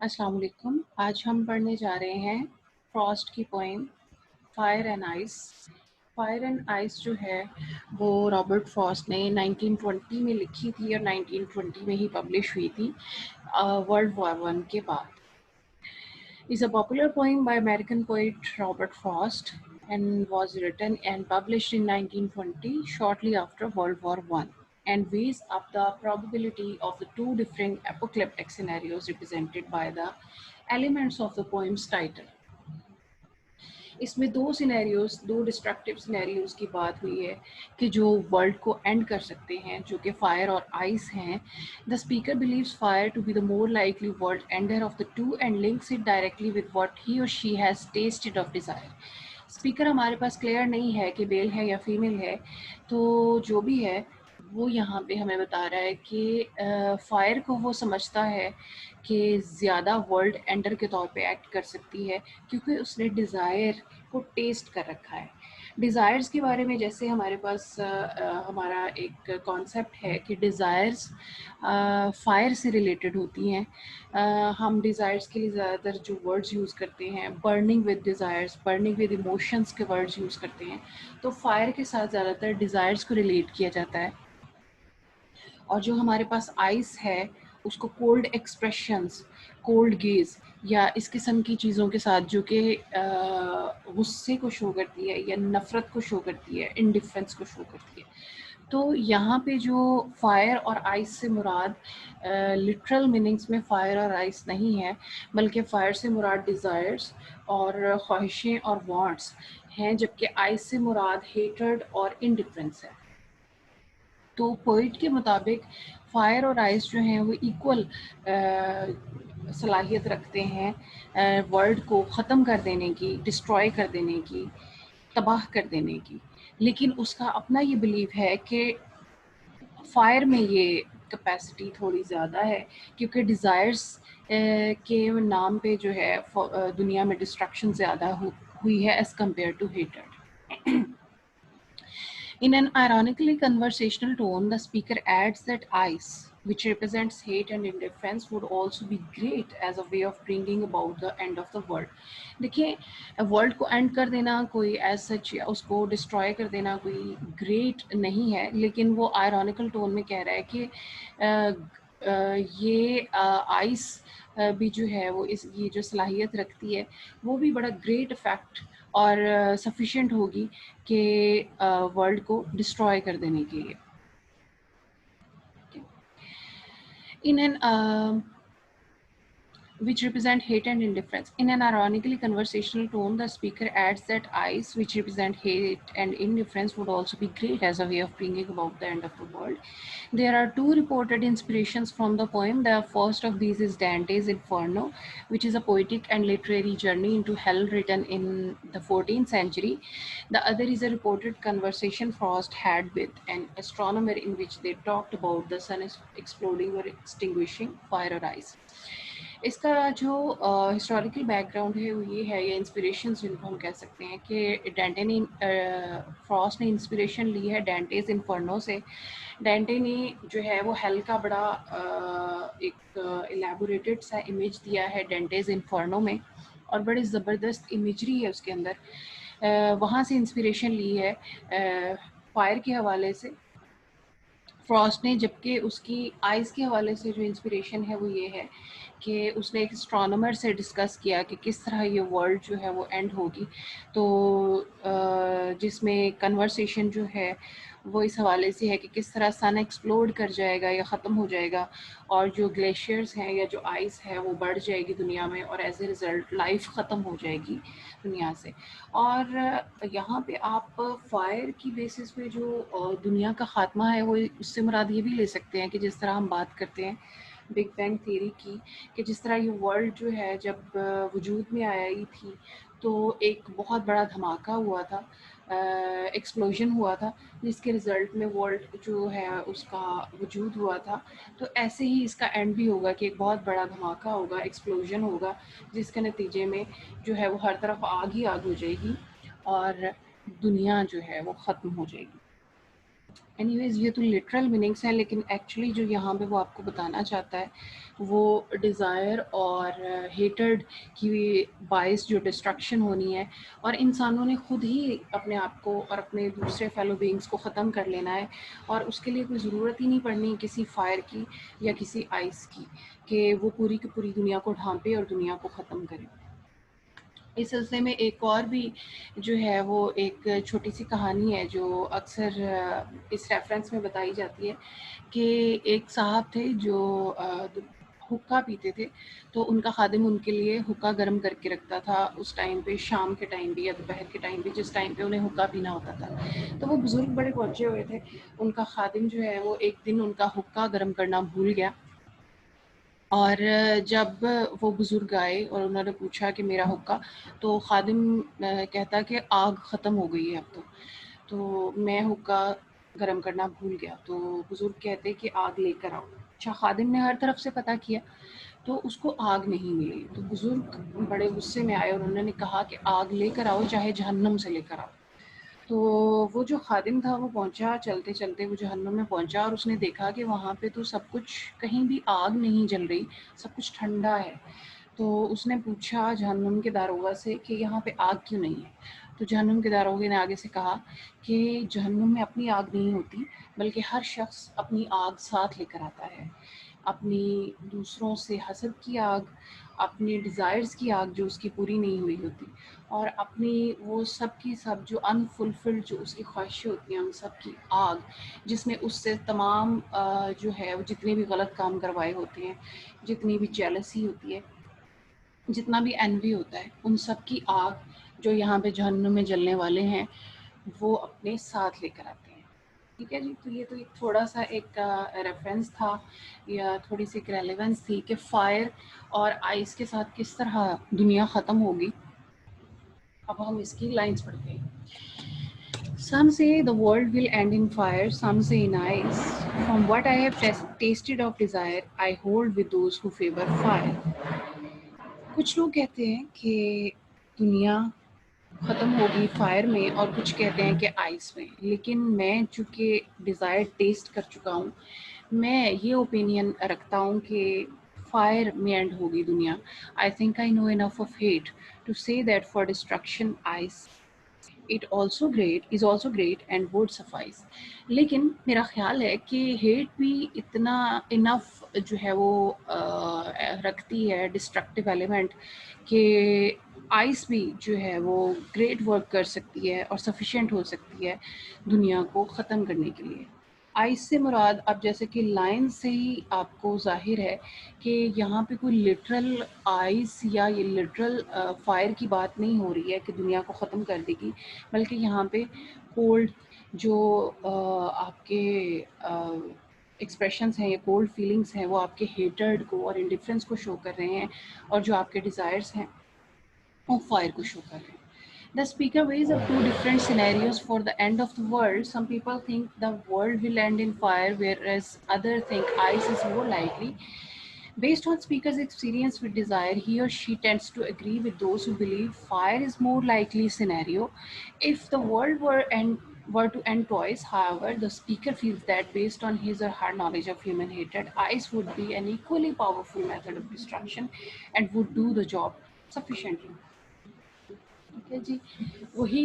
अस्सलाम वालेकुम। आज हम पढ़ने जा रहे हैं फ्रॉस्ट की poem fire and ice. Fire and ice जो है वो रॉबर्ट फ्रॉस्ट ने 1920 में लिखी थी और 1920 में ही पब्लिश हुई थी वर्ल्ड वॉर वन के बाद। Is a popular poem by American poet Robert Frost and was written and published in 1920 shortly after World War One, and weighs up the probability of the two different apocalyptic scenarios represented by the elements of the poem's title. इसमें दो destructive scenarios की बात हुई है कि जो world को and कर सकते हैं, जो कि फायर और आइस हैं। The speaker believes fire to be the more likely world ender of the two and links it directly with what he और she has tasted of desire. Speaker हमारे पास क्लियर नहीं है कि मेल है या फीमेल है, तो जो भी है वो यहाँ पे हमें बता रहा है कि फायर को वो समझता है कि ज़्यादा वर्ल्ड एंडर के तौर पे एक्ट कर सकती है क्योंकि उसने डिज़ायर को टेस्ट कर रखा है। डिज़ायर्स के बारे में जैसे हमारे पास हमारा एक कॉन्सेप्ट है कि डिज़ायर्स फायर से रिलेटेड होती हैं। हम डिज़ायर्स के लिए ज़्यादातर जो वर्ड्स यूज़ करते हैं, burning with desires, burning with emotions के वर्ड्स यूज़ करते हैं, तो फायर के साथ ज़्यादातर डिज़ायर्स को रिलेट किया जाता है। और जो हमारे पास आइस है उसको कोल्ड एक्सप्रेशंस, कोल्ड गेज या इस किस्म की चीज़ों के साथ जो कि गुस्से को शो करती है या नफ़रत को शो करती है, इंडिफरेंस को शो करती है। तो यहाँ पे जो फायर और आइस से मुराद लिटरल मीनिंग्स में फायर और आइस नहीं है, बल्कि फायर से मुराद डिज़ायर्स और ख्वाहिशें और वांट्स हैं, जबकि आइस से मुराद हेट्रेड और इंडिफरेंस है। तो पोइट के मुताबिक फायर और आइस जो हैं वो इक्वल सलाहियत रखते हैं वर्ल्ड को ख़त्म कर देने की, डिस्ट्रॉय कर देने की, तबाह कर देने की। लेकिन उसका अपना ये बिलीव है कि फायर में ये कैपेसिटी थोड़ी ज़्यादा है क्योंकि डिज़ायर्स के नाम पे जो है दुनिया में डिस्ट्रक्शन ज़्यादा हुई है as compare to hated. In an ironically conversational tone, the speaker adds that ice, which represents hate and indifference, would also be great as a way of bringing about the end of the world. देखिए, world को and कर देना कोई as such या उसको destroy कर देना कोई ग्रेट नहीं है, लेकिन वो आयरॉनिकल टोन में कह रहा है कि ये आइस भी जो है वो ये जो सलाहियत रखती है वो भी बड़ा ग्रेट इफेक्ट और सफिशिएंट होगी कि वर्ल्ड को डिस्ट्रॉय कर देने के लिए। In an which represent hate and indifference. In an ironically conversational tone, the speaker adds that ice, which represent hate and indifference, would also be great as a way of bringing about the end of the world. There are two reported inspirations from the poem. The first of these is Dante's Inferno, which is a poetic and literary journey into hell written in the 14th century. The other is a reported conversation Frost had with an astronomer in which they talked about the sun exploding or extinguishing fire or ice. इसका जो historical background है वो ये है, या inspiration जिनको हम कह सकते हैं कि डेंटे ने फ्रॉस्ट ने इंस्पिरेशन ली है डेंटेज इन्फर्नो से। डेंटे ने जो है वो हेल का बड़ा एक एलैबोरेटेड सा इमेज दिया है डेंटेज इन्फर्नो में, और बड़ी ज़बरदस्त इमेजरी है उसके अंदर। वहाँ से इंस्पिरेशन ली है फायर के हवाले से फ्रॉस्ट ने, जबकि उसकी आइज़ के हवाले से जो इंस्पिरेशन है वो ये है कि उसने एक एस्ट्रोनॉमर से डिस्कस किया कि किस तरह ये वर्ल्ड जो है वो एंड होगी। तो जिसमें कन्वर्सेशन जो है वो इस हवाले से है कि किस तरह सन एक्सप्लोड कर जाएगा या ख़त्म हो जाएगा, और जो ग्लेशियर्स हैं या जो आइस है वो बढ़ जाएगी दुनिया में, और एज ए रिज़ल्ट लाइफ ख़त्म हो जाएगी दुनिया से। और यहाँ पे आप फायर की बेसिस पे जो दुनिया का ख़ात्मा है वो उससे मुराद ये भी ले सकते हैं कि जिस तरह हम बात करते हैं बिग बैंग थ्योरी की, कि जिस तरह ये वर्ल्ड जो है जब वजूद में आई थी तो एक बहुत बड़ा धमाका हुआ था, एक्सप्लोजन हुआ था, जिसके रिज़ल्ट में वर्ल्ड जो है उसका वजूद हुआ था। तो ऐसे ही इसका एंड भी होगा कि एक बहुत बड़ा धमाका होगा, एक्सप्लोजन होगा, जिसके नतीजे में जो है वो हर तरफ आग ही आग हो जाएगी और दुनिया जो है वो ख़त्म हो जाएगी। एनीवेज ये तो लिटरल मीनिंग्स हैं, लेकिन एक्चुअली जो यहाँ पे वो आपको बताना चाहता है वो डिज़ायर और हेटर्ड की बाइस जो डिस्ट्रक्शन होनी है, और इंसानों ने खुद ही अपने आप को और अपने दूसरे फेलो बीइंग्स को ख़त्म कर लेना है, और उसके लिए कोई ज़रूरत ही नहीं पड़नी किसी फायर की या किसी आइस की कि वो पूरी की पूरी दुनिया को ढांपे और दुनिया को ख़त्म करे। इस सिलसिले में एक और भी जो है वो एक छोटी सी कहानी है जो अक्सर इस रेफरेंस में बताई जाती है कि एक साहब थे जो हुक्का पीते थे, तो उनका खादिम उनके लिए हुक्का गर्म करके रखता था उस टाइम पे, शाम के टाइम भी या दोपहर के टाइम भी, जिस टाइम पे उन्हें हुक्का पीना होता था। तो वो बुज़ुर्ग बड़े पहुँचे हुए थे, उनका खादिम जो है वो एक दिन उनका हुक्का गर्म करना भूल गया, और जब वो बुज़ुर्ग आए और उन्होंने पूछा कि मेरा हुक्का, तो खादिम कहता कि आग ख़त्म हो गई है अब तो मैं हुक्का गरम करना भूल गया। तो बुज़ुर्ग कहते कि आग लेकर आओ। अच्छा, खादिम ने हर तरफ से पता किया तो उसको आग नहीं मिली। तो बुज़ुर्ग बड़े गुस्से में आए और उन्होंने कहा कि आग लेकर आओ, चाहे जहन्नम से लेकर आओ। तो वो जो खादिम था वो पहुंचा, चलते चलते वो जहन्नुम में पहुंचा और उसने देखा कि वहाँ पे तो सब कुछ, कहीं भी आग नहीं जल रही, सब कुछ ठंडा है। तो उसने पूछा जहन्नुम के दारोगा से कि यहाँ पे आग क्यों नहीं है। तो जहन्नुम के दारोगे ने आगे से कहा कि जहन्नुम में अपनी आग नहीं होती, बल्कि हर शख्स अपनी आग साथ लेकर आता है। अपनी दूसरों से हसद की आग, अपनी डिज़ायर्स की आग जो उसकी पूरी नहीं हुई होती, और अपनी वो सब की सब जो अनफुलफिल्ड जो उसकी ख्वाहिशें होती हैं, उन सब की आग, जिसमें उससे तमाम जो है वो जितने भी गलत काम करवाए होते हैं, जितनी भी जेलसी होती है, जितना भी एनवी होता है, उन सब की आग जो यहाँ पे जहन्नुम में जलने वाले हैं वो अपने साथ लेकर आते हैं। ठीक है जी, तो ये तो एक थोड़ा सा एक रेफरेंस था या थोड़ी सी एक रेलेवेंस थी कि फायर और आइस के साथ किस तरह दुनिया ख़त्म होगी। अब हम इसकी लाइंस पढ़ते हैं। Some say the world will end in fire, some say in ice. From what I have tasted of desire, I hold with those who favor fire. कुछ लोग कहते हैं कि दुनिया ख़त्म होगी फायर में, और कुछ कहते हैं कि आइस में, लेकिन मैं चूँकि डिज़ायर टेस्ट कर चुका हूँ, मैं ये ओपिनियन रखता हूँ कि फायर में एंड होगी दुनिया। I think I know enough of hate to say that for destruction ice is also great is also great and would suffice. लेकिन मेरा ख्याल है कि हेट भी इतना इनफ जो है वो रखती है डिस्ट्रक्टिव एलिमेंट कि आइस भी जो है वो ग्रेट वर्क कर सकती है और सफिशेंट हो सकती है दुनिया को ख़त्म करने के लिए। आइस से मुराद, अब जैसे कि लाइन से ही आपको ज़ाहिर है कि यहाँ पे कोई लिटरल आइस या ये लिटरल फायर की बात नहीं हो रही है कि दुनिया को ख़त्म कर देगी, बल्कि यहाँ पे कोल्ड जो आपके एक्सप्रेशंस हैं या कोल्ड फीलिंग्स हैं वो आपके हेटर्ड को और इंडिफरेंस को शो कर रहे हैं, और जो आपके डिज़ायर्स हैं वो फायर को शो कर रहे हैं। The speaker weighs up two different scenarios for the end of the world. Some people think the world will end in fire, whereas others think ice is more likely. Based on speaker's experience with desire, he or she tends to agree with those who believe fire is more likely scenario. If the world were to end twice, however, the speaker feels that based on his or her knowledge of human hatred, ice would be an equally powerful method of destruction and would do the job sufficiently. ठीक है जी, वही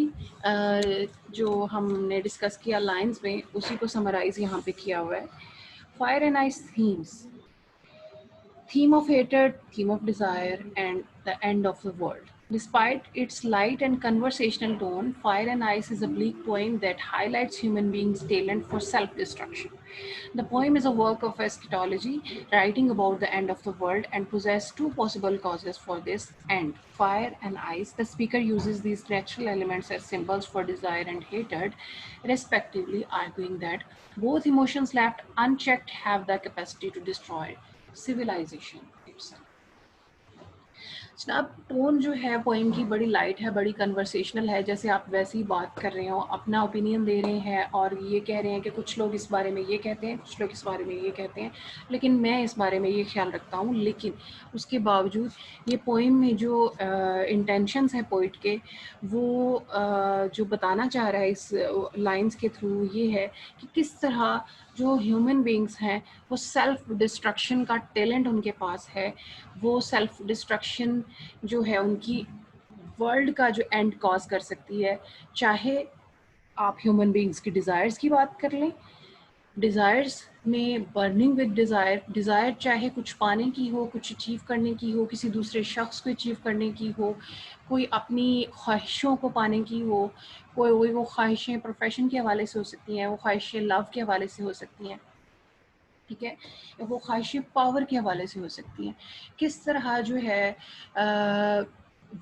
जो हमने discuss किया lines में, उसी को summarise यहाँ पे किया हुआ है। Fire and ice themes, theme of hatred, theme of desire, and the end of the world. Despite its light and conversational tone, Fire and Ice is a bleak poem that highlights human beings' talent for self-destruction. The poem is a work of eschatology, writing about the end of the world, and possesses two possible causes for this end: fire and ice. The speaker uses these natural elements as symbols for desire and hatred, respectively, arguing that both emotions left unchecked have the capacity to destroy civilization itself. जनाब tone जो है poem की बड़ी light है, बड़ी conversational है, जैसे आप वैसी बात कर रहे हो, अपना ओपिनियन दे रहे हैं और ये कह रहे हैं कि कुछ लोग इस बारे में ये कहते हैं, कुछ लोग इस बारे में ये कहते हैं, लेकिन मैं इस बारे में ये ख्याल रखता हूँ। लेकिन उसके बावजूद ये पोइम में जो इंटेंशंस है पोइट के, वो जो बताना चाह रहा है इस लाइंस के थ्रू ये है कि किस तरह जो ह्यूमन बींग्स हैं वो सेल्फ डिस्ट्रक्शन का टैलेंट उनके पास है। वो सेल्फ डिस्ट्रक्शन जो है उनकी वर्ल्ड का जो एंड कॉज कर सकती है। चाहे आप ह्यूमन बींग्स की डिज़ायर्स की बात कर लें, डिज़ायर्स में बर्निंग विद डिज़ायर, डिज़ायर चाहे कुछ पाने की हो, कुछ अचीव करने की हो, किसी दूसरे शख्स को अचीव करने की हो, कोई अपनी ख्वाहिशों को पाने की हो, कोई वो ख्वाहिशें प्रोफेशन के हवाले से हो सकती हैं, वो ख्वाहिशें लव के हवाले से हो सकती हैं, ठीक है, वो ख्वाहिशें पावर के हवाले से हो सकती हैं। किस तरह जो है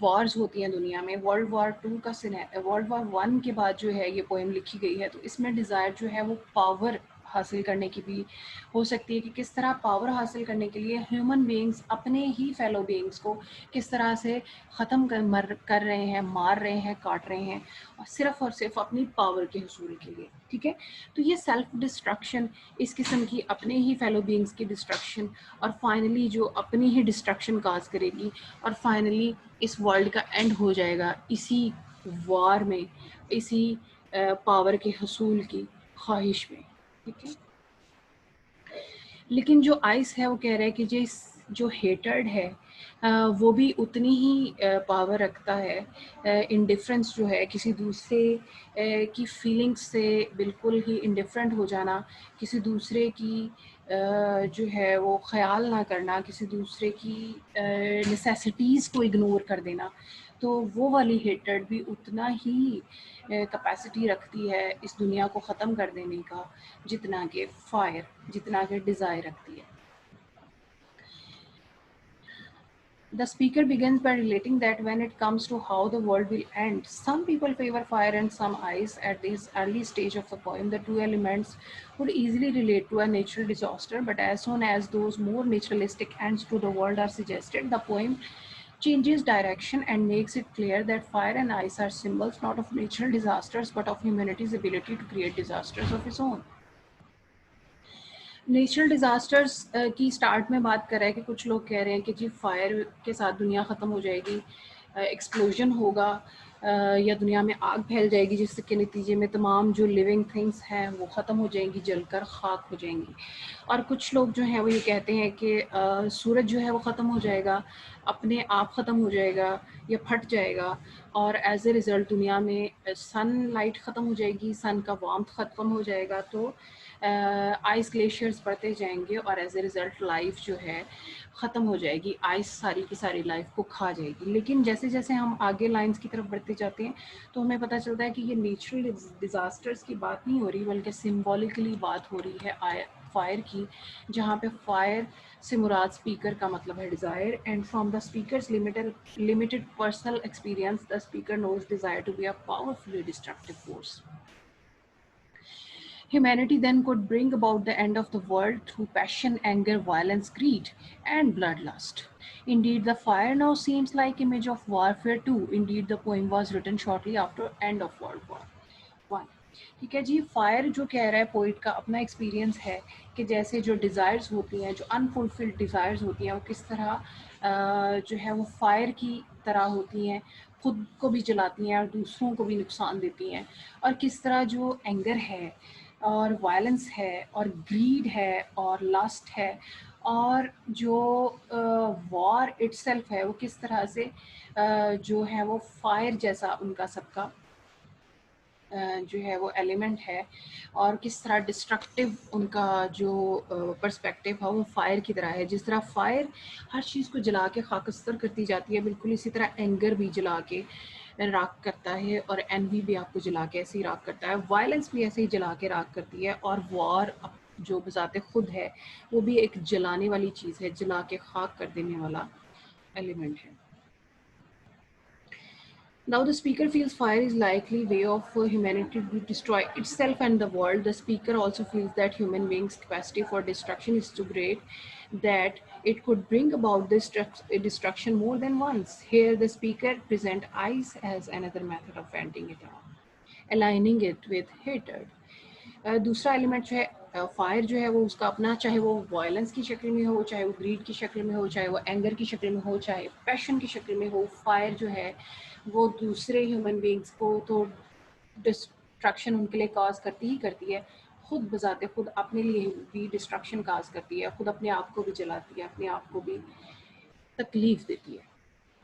वॉर्स होती हैं दुनिया में, वर्ल्ड वॉर 2 का वर्ल्ड वॉर 1 के बाद जो है ये पोएम लिखी गई है, तो इसमें डिज़ायर जो है वो पावर हासिल करने की भी हो सकती है कि किस तरह पावर हासिल करने के लिए ह्यूमन बीइंग्स अपने ही फेलो बीइंग्स को किस तरह से ख़त्म कर रहे हैं, मार रहे हैं, काट रहे हैं और सिर्फ अपनी पावर के हसूल के लिए। ठीक है, तो ये सेल्फ डिस्ट्रक्शन, इस किस्म की अपने ही फेलो बीइंग्स की डिस्ट्रक्शन और फाइनली जो अपनी ही डिस्ट्रक्शन काज करेगी और फाइनली इस वर्ल्ड का एंड हो जाएगा इसी वार में, इसी पावर के हसूल की ख्वाहिश में। ठीक है, लेकिन जो आइस है वो कह रहा है कि जो हेटर्ड है वो भी उतनी ही पावर रखता है। इंडिफरेंस जो है, किसी दूसरे की फीलिंग्स से बिल्कुल ही इंडिफरेंट हो जाना, किसी दूसरे की जो है वो ख्याल ना करना, किसी दूसरे की नेसेसिटीज़ को इग्नोर कर देना, तो वो वाली हेटर्ड भी उतना ही कैपेसिटी रखती है इस दुनिया को ख़त्म कर देने का जितना कि फायर, जितना कि डिज़ायर रखती है। The speaker begins by relating that when it comes to how the world will end, some people favor fire and some ice. At this early stage of the poem, the two elements would easily relate to a natural disaster, but as soon as those more naturalistic ends to the world are suggested, the poem changes direction and makes it clear that fire and ice are symbols not of natural disasters but of humanity's ability to create disasters of its own. Natural disasters की start में बात कर रहा है कि कुछ लोग कह रहे हैं कि जी फायर के साथ दुनिया ख़त्म हो जाएगी, एक्सप्लोजन होगा या दुनिया में आग फैल जाएगी जिसके नतीजे में तमाम जो लिविंग थिंग्स हैं वो ख़त्म हो जाएंगी, जलकर खाक हो जाएंगी। और कुछ लोग जो हैं वो ये कहते हैं कि सूरज जो है वो ख़त्म हो जाएगा, अपने आप ख़त्म हो जाएगा या फट जाएगा और एज ए रिज़ल्ट दुनिया में सन लाइट ख़त्म हो जाएगी, सन का वार्मथ ख़त्म हो जाएगा, तो आइस ग्लेशियर्स बढ़ते जाएंगे और एज ए रिज़ल्ट लाइफ जो है ख़त्म हो जाएगी, आइस सारी की सारी लाइफ को खा जाएगी। लेकिन जैसे जैसे हम आगे लाइंस की तरफ बढ़ते जाते हैं तो हमें पता चलता है कि ये नेचुरल डिज़ास्टर्स की बात नहीं हो रही बल्कि सिम्बॉलिकली बात हो रही है फायर की, जहाँ पे फायर से मुराद स्पीकर का मतलब है desire, and from the speakers limited personal experience the speaker knows desire to be a powerfully destructive force. Humanity then could bring about the end of the world through passion, anger, violence, greed, and bloodlust. Indeed, the fire now seems like image of warfare too. Indeed, the poem was written shortly after end of World War I. ठीक है जी, fire जो कह रहा है poet का अपना experience है कि जैसे जो डिज़ायर्स होती हैं, जो अनफुलफिल्ड डिज़ायर्स होती हैं, वो किस तरह जो है वो फायर की तरह होती हैं, खुद को भी जलाती हैं और दूसरों को भी नुकसान देती हैं, और किस तरह जो एंगर है और वायलेंस है और ग्रीड है और लस्ट है और जो वॉर इटसेल्फ है वो किस तरह से जो है वो फायर जैसा उनका सबका जो है वो एलिमेंट है और किस तरह डिस्ट्रक्टिव उनका जो पर्सपेक्टिव है वो फायर की तरह है। जिस तरह फायर हर चीज़ को जला के खाकस्तर करती जाती है, बिल्कुल इसी तरह एंगर भी जला के राख करता है और एनवी भी आपको जला के ऐसे ही राख करता है, वायलेंस भी ऐसे ही जला के राख करती है, और वॉर जो बजाते खुद है वो भी एक जलाने वाली चीज़ है, जला के खाक कर देने वाला एलिमेंट है। Now the speaker feels fire is likely way of humanity to destroy itself and the world. The speaker also feels that human beings' capacity for destruction is too great. that it could bring about this destruction more than once. Here, the speaker present ice as another method of ending it off, aligning it with hatred. दूसरा element जो है fire जो है वो उसका अपना, चाहे वो वायलेंस की शक्ल में हो, चाहे वो ग्रीड की शक्ल में हो, चाहे वो एंगर की शक्ल में हो, चाहे पैशन की शक्ल में हो, फायर जो है वो दूसरे ह्यूमन बींग्स को तो डिस्ट्रक्शन उनके लिए कॉज करती ही करती है, खुद बजाते खुद अपने लिए भी डिस्ट्रक्शन काज करती है, खुद अपने आप को भी जलाती है, अपने आप को भी तकलीफ देती है,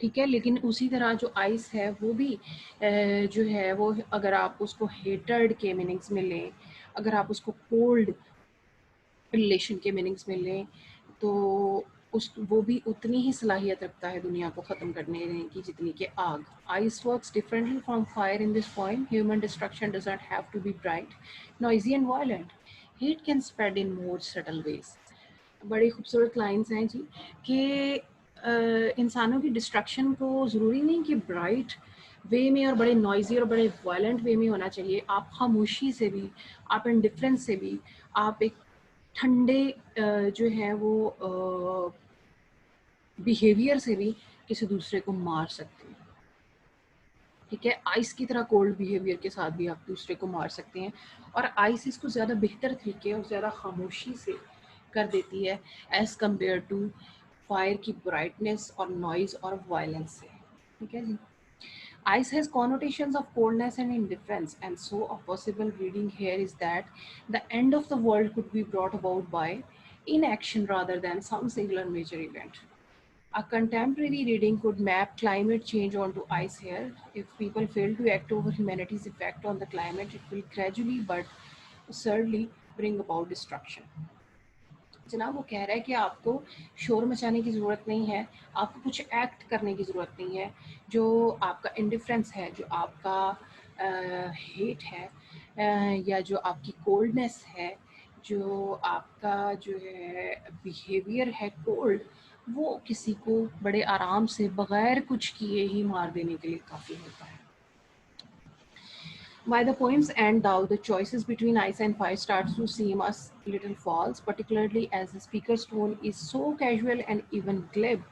ठीक है। लेकिन उसी तरह जो आइस है वो भी जो है वो अगर आप उसको हेटर्ड के मीनिंग्स में लें, अगर आप उसको कोल्ड रिलेशन के मीनिंग्स में लें, तो उस वो भी उतनी ही सलाहियत रखता है दुनिया को ख़त्म करने की जितनी कि आग। Ice works differently from fire in this point, human destruction does not have to be bright, noisy and violent, heat can spread in more subtle ways. बड़ी खूबसूरत लाइंस हैं जी कि इंसानों की डिस्ट्रक्शन को ज़रूरी नहीं कि ब्राइट वे में और बड़े नॉइजी और बड़े वायलेंट वे में होना चाहिए। आप खामोशी से भी, आप इंडिफरेंस से भी, आप एक ठंडे जो है वो बिहेवियर से भी किसी दूसरे को मार सकते हैं, ठीक है। आइस की तरह कोल्ड बिहेवियर के साथ भी आप दूसरे को मार सकते हैं, और आइस इसको ज़्यादा बेहतर तरीके और ज़्यादा खामोशी से कर देती है एज़ कम्पेयर टू फायर की ब्राइटनेस और नॉइज़ और वायलेंस से, ठीक है जी। Ice has connotations of coldness and indifference, and so a possible reading here is that the end of the world could be brought about by inaction rather than some singular major event. A contemporary reading could map climate change onto ice here. If people fail to act over humanity's effect on the climate, it will gradually but certainly bring about destruction. जनाब वो कह रहा है कि आपको शोर मचाने की ज़रूरत नहीं है, आपको कुछ एक्ट करने की ज़रूरत नहीं है। जो आपका इंडिफरेंस है, जो आपका हेट है, या जो आपकी कोल्डनेस है, जो आपका जो है बिहेवियर है कोल्ड, वो किसी को बड़े आराम से बग़ैर कुछ किए ही मार देने के लिए काफ़ी होता है। By the poem's end, though, the choices between ice and fire starts to seem a little false, particularly as the speaker's tone is so casual and even glib.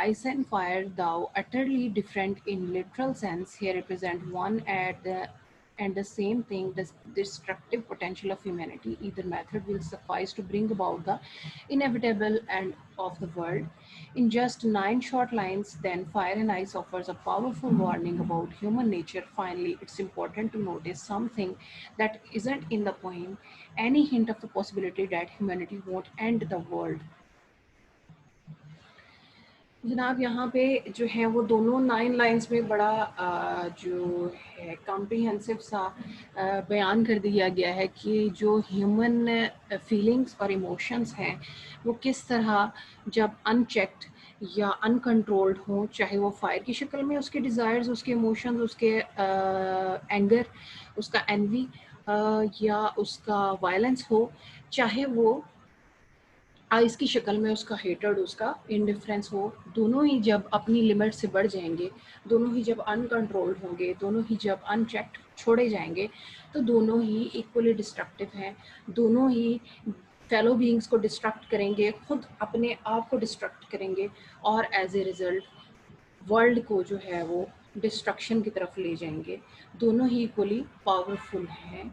Ice and fire, though utterly different in literal sense, here represent one at the and the same thing, the destructive potential of humanity. Either method will suffice to bring about the inevitable end of the world. In just 9 short lines, then, Fire and Ice offers a powerful warning about human nature. Finally, it's important to notice something that isn't in the poem, any hint of the possibility that humanity won't end the world. जनाब यहाँ पे जो है वो दोनों 9 lines में बड़ा जो है कॉम्प्रिहेंसिव सा बयान कर दिया गया है कि जो ह्यूमन फीलिंग्स और इमोशंस हैं वो किस तरह जब अनचेक्ड या अनकंट्रोल्ड हों, चाहे वो फायर की शक्ल में उसके डिज़ायर्स, उसके इमोशंस, उसके एंगर, उसका एनवी, या उसका वायलेंस हो, चाहे वो आइस की शक्ल में उसका हेटर्ड, उसका इंडिफरेंस हो, दोनों ही जब अपनी लिमिट से बढ़ जाएंगे, दोनों ही जब अनकंट्रोल्ड होंगे, दोनों ही जब अनचेक्ड छोड़े जाएंगे, तो दोनों ही इक्वली डिस्ट्रक्टिव हैं, दोनों ही फेलो बीइंग्स को डिस्ट्रक्ट करेंगे, खुद अपने आप को डिस्ट्रक्ट करेंगे, और एज ए रिज़ल्ट वर्ल्ड को जो है वो डिस्ट्रक्शन की तरफ ले जाएंगे। दोनों ही इक्वली पावरफुल हैं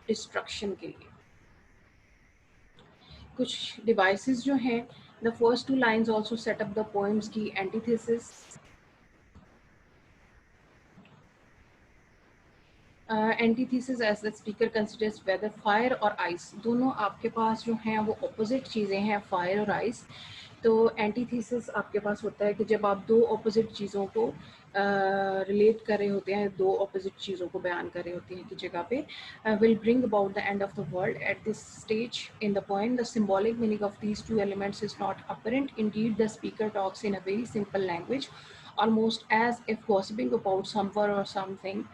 डिस्ट्रक्शन के लिए। कुछ डिवाइसेस जो हैं, the first 2 lines also set up the poems की antithesis. Antithesis as the speaker considers whether fire और आइस, दोनों आपके पास जो हैं वो ऑपोजिट चीज़ें हैं, फायर और आइस। तो एंटीथेसिस आपके पास होता है कि जब आप दो ऑपोजिट चीज़ों को रिलेट कर रहे होते हैं, दो ऑपोजिट चीज़ों को बयान कर रहे होते हैं की जगह पे, will bring about the end of the world. At this stage in the poem, the symbolic meaning of these two elements is not apparent. Indeed, the speaker talks in a very simple language, almost as if gossiping about someone or something.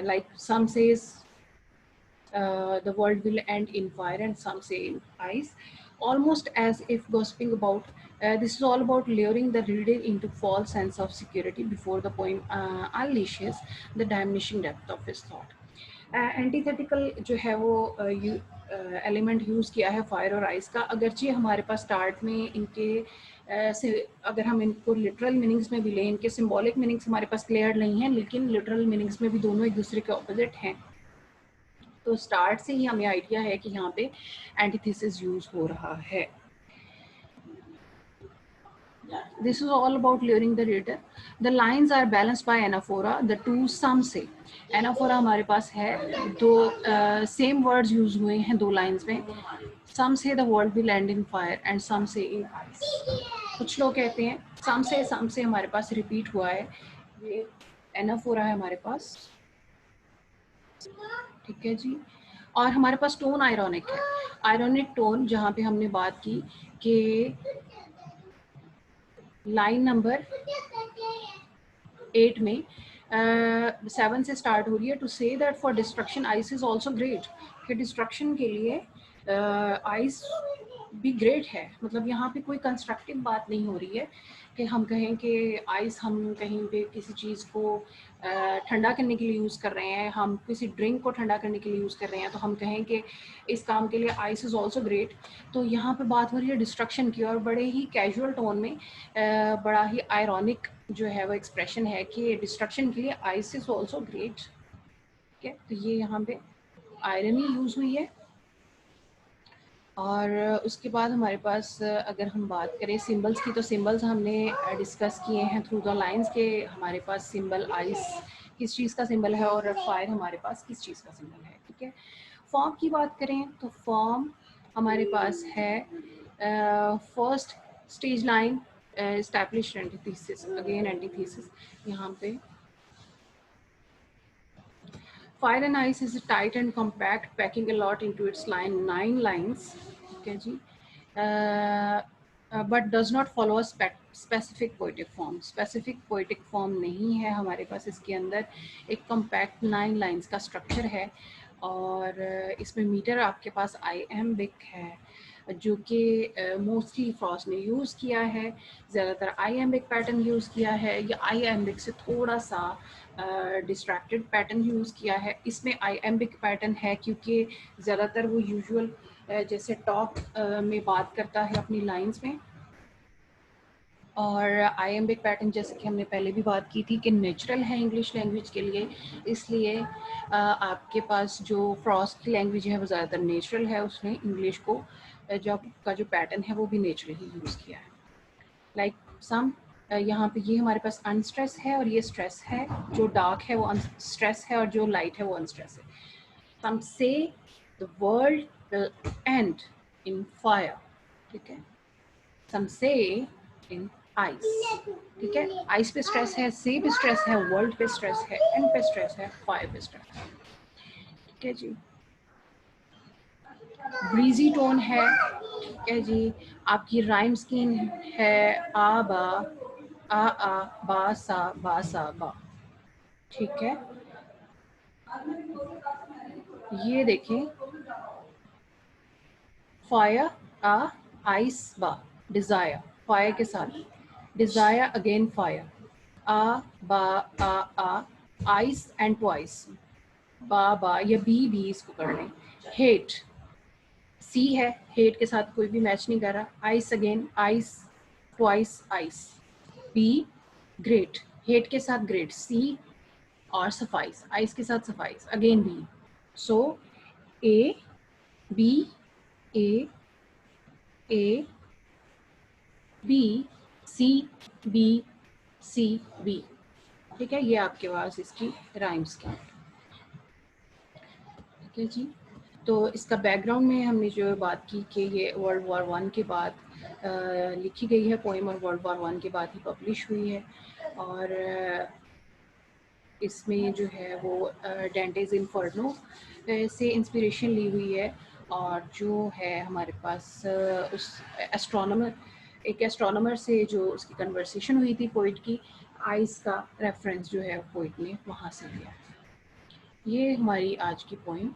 Like some says the world will end in fire and some say in ice, almost as if gossiping about. This is all about luring the reader into false sense of security before the poem unleashes the diminishing depth of his thought. Antithetical जो है वो element use किया है fire और ice का, अगरचे हमारे पास start में इनके से अगर हम इनको लिटरल मीनिंग्स में भी लें, इनके सिंबॉलिक मीनिंग्स हमारे पास क्लियर नहीं हैं, लेकिन लिटरल मीनिंग्स में भी दोनों एक दूसरे के ऑपोजिट हैं। तो स्टार्ट से ही हमें आइडिया है कि यहाँ पे एंटीथेसिस यूज़ हो रहा है। This is all about luring the reader. The lines are balanced by anaphora. The two some say. Anaphora हमारे पास है, दो same words use हुए हैं दो lines में. Some say the world will end in fire and some say in ice. कुछ लोग कहते हैं some say हमारे पास repeat हुआ है, ये anaphora है हमारे पास, ठीक है जी। और हमारे पास टोन आयरॉनिक है, आयरॉनिक टोन जहाँ पे हमने बात की कि लाइन नंबर 8 में 7 से स्टार्ट हो रही है, to say that for destruction ice is also great, कि डिस्ट्रक्शन के लिए आइस भी ग्रेट है। मतलब यहाँ पे कोई कंस्ट्रक्टिव बात नहीं हो रही है कि हम कहें कि आइस हम कहीं पे किसी चीज़ को ठंडा करने के लिए यूज़ कर रहे हैं, हम किसी ड्रिंक को ठंडा करने के लिए यूज़ कर रहे हैं, तो हम कहें कि इस काम के लिए आइस इज़ ऑल्सो ग्रेट। तो यहाँ पे बात हो रही है डिस्ट्रक्शन की, और बड़े ही कैजुअल टोन में बड़ा ही आयरॉनिक जो है वो एक्सप्रेशन है कि डिस्ट्रक्शन के लिए आइस इज़ ऑल्सो ग्रेट, ठीक है। तो ये यहाँ पे आयरनी यूज़ हुई है। और उसके बाद हमारे पास अगर हम बात करें सिंबल्स की, तो सिंबल्स हमने डिस्कस किए हैं थ्रू द लाइंस के हमारे पास सिंबल आइस किस चीज़ का सिंबल है और फायर हमारे पास किस चीज़ का सिंबल है, ठीक है। फॉर्म की बात करें तो फॉर्म हमारे पास है first stage line established antithesis, again antithesis यहाँ पे Fire and Ice is tight and compact, packing a lot into its line, 9 lines, okay ji, but does not follow a specific poetic form. Specific poetic form नहीं है हमारे पास इसके अंदर, एक compact 9 lines का structure है, और इसमें मीटर आपके पास iambic है जो कि मोस्टली फ्रॉस्ट ने यूज़ किया है, ज़्यादातर iambic पैटर्न यूज़ किया है, या iambic से थोड़ा सा डिस्ट्रैक्टेड पैटर्न यूज़ किया है। इसमें iambic पैटर्न है क्योंकि ज़्यादातर वो यूजुअल जैसे टॉक में बात करता है अपनी लाइंस में, और iambic पैटर्न जैसे कि हमने पहले भी बात की थी कि नेचुरल है इंग्लिश लैंग्वेज के लिए, इसलिए आपके पास जो फ्रॉस्ट की लैंग्वेज है वो ज़्यादातर नेचुरल है, उसने इंग्लिश को जो का जो पैटर्न है वो भी नेचुरल ही यूज़ किया है। लाइक सम यहाँ पे ये हमारे पास अनस्ट्रेस है और ये स्ट्रेस है, जो डार्क है वो स्ट्रेस है और जो लाइट है वो अनस्ट्रेस है। सम से the world will and in fire, ठीक है। सम से इन आइस, ठीक है। आइस पे स्ट्रेस है, से पे स्ट्रेस है, वर्ल्ड पे स्ट्रेस है, एंड पे स्ट्रेस है, फायर पे स्ट्रेस है, ठीक है जी। ब्रीजी टोन है, ठीक है जी। आपकी राइम स्कीम है आ बा सा बा, ठीक है। ये देखें फायर आ आइस बा, डिजायर फायर के साथ, डिजायर अगेन फायर, आ आइस एंड ट्वाइस, बा या बी इसको कर लें। हेट सी है, हेट के साथ कोई भी मैच नहीं कर रहा। Ice again ice twice ice, B great, hate के साथ ग्रेट, सी और सफाइस, आइस के साथ suffice again B. So A B A B C B C B, ठीक है। ये आपके पास इसकी राइम्स की, ठीक है जी। तो इसका बैकग्राउंड में हमने जो बात की कि ये World War I के बाद लिखी गई है पोएम, और World War I के बाद ही पब्लिश हुई है, और इसमें जो है वो डेंटेज इन्फर्नो से इंस्पिरेशन ली हुई है, और जो है हमारे पास उस एक एस्ट्रोनॉमर से जो उसकी कन्वर्सेशन हुई थी पोइट की, आइस का रेफरेंस जो है पोइट ने वहाँ से लिया है। ये हमारी आज की पोइम